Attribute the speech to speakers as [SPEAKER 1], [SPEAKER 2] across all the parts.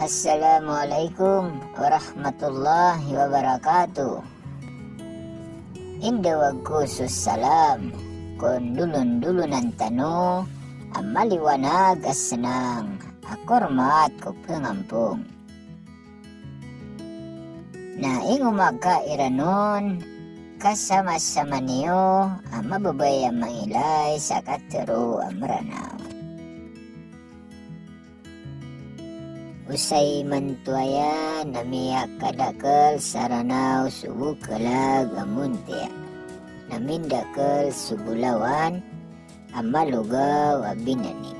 [SPEAKER 1] Assalamualaikum warahmatullahi wabarakatuh. Inda wagusus salam kon dulun-dulunan tanu amaliwana gasenang akormat ko pengampung. Na ingumaka iranon kasama-sama niyo amababaya mangilay sa katero amranaw. Usay mantuaya namiyak kadakal saranaw subukalag amuntia. Namindakal subulawan amalugaw abinani.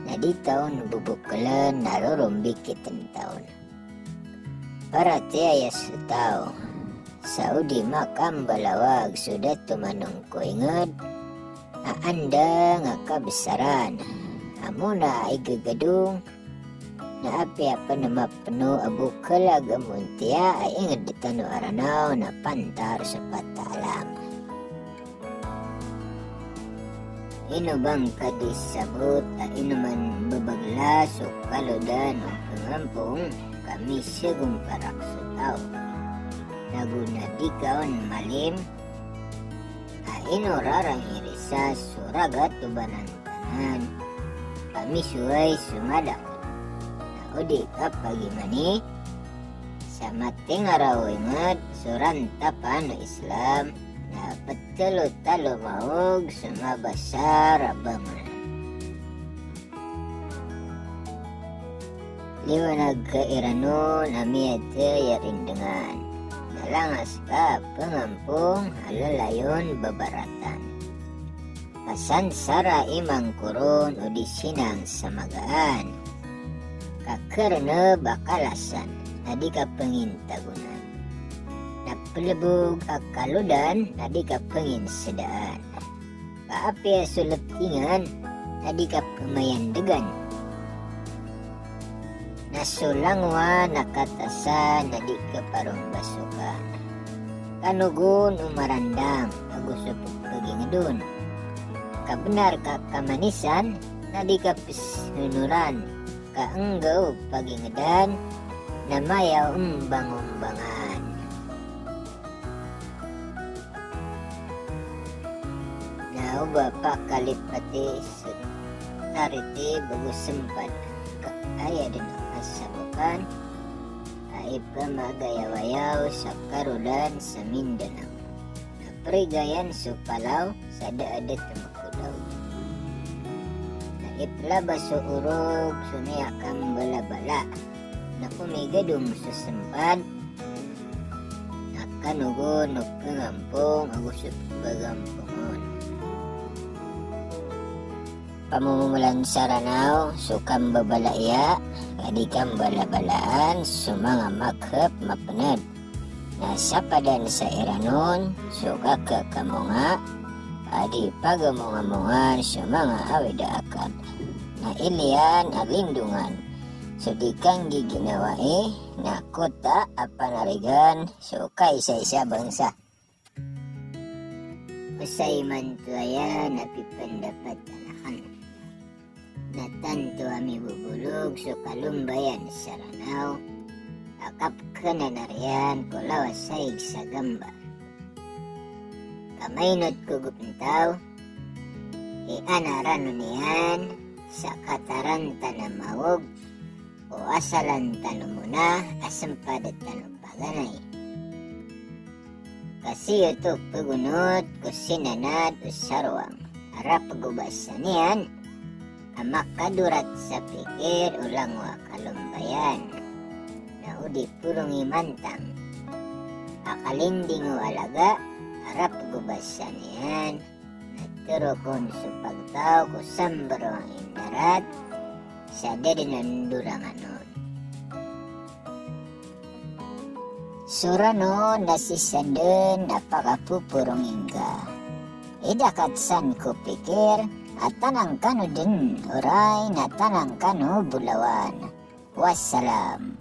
[SPEAKER 1] Na di taon bubukalan narorombik kitang taon. Para tiaya sa tao, Saudi makam balawag sudah tumanong ko ingad. Aanda nga kabesaran, amuna ay gagadong. Na api apa nama penuh abu kelaga muntia ay ingat ditanu aranaw na pantar sa patalam. Ino bang kadisabot a inuman babagla so kaludan o pengampung kami segong parak sa tao. Naguna di kaon malim a ino rarang irisa suragat tubanan tanan kami suway sumadak. Udi kapagi mani sama tengaraw ingat surantapan Islam na patalo-talo maog sumabasa rabangan. Liwanag ka irano na miyate yarindangan. Nalangas ka pengampung halalayon babaratan. Pasan sara imang kurun o di sinang samagaan. Kakarna bakalasan nadi ka pengintagunan. Napalabog akaludan nadi ka penginsedaan. Kaapi suletingan nadi ka pemayandegan. Nasulangwa nakatasan nadi ka parong basukan. Kanugun umarandam agusupog pagingedun. Kabenar ka kamanisan nadi ka pisnunuran. Kaenggaw pagingedan na mayaw umbang-umbangan. Nauba pa kalipati tariti bagus sempat kaya din ang kasabukan ay pamagayawayaw sa karulan sa Mindanao. Naprigayan supalaw sa daada tamakudaw. Iplaba sa urog, sumiyakang balabala, na pumigadong sa sempad, nakanugon o pengampung, agusot bagampungon. Pamumulan saranaw, sukam babalaya, kadikang balabalaan, sumanga makhap mapanad. Nasa padan sa iranon, suka ka kamunga, adi pagamunga-mungan sa mga awidaakan. Na ilian alindungan so di kang giginawae na kota apanarigan so kaisa-isa bangsa. Usay man tuaya na pipandapat alakan. Natanto ami bubulog so kalumbayan sa ranaw. Akap ka na nariyan kulawasaig sa gamba. Kamaynot ko gupintaw ianaran niyan sa kataranta na mawog o asalan tano muna asampadat tano paganay. Kasi ito pagunot ko sinanad o sarwang harap pagubasan niyan amak kadurat sa pikir ulang wakalumbayan na udi purong imantang akalinding o alaga harap pagubasan niyan. Turukon sa pagtaw ko sambaro ang indarat sa dedinan duranganon. Surano nasisaden napakapupurong ingga. Idakatsan ko pikir at tanang kano din oray na tanang kano bulawan. Wassalam.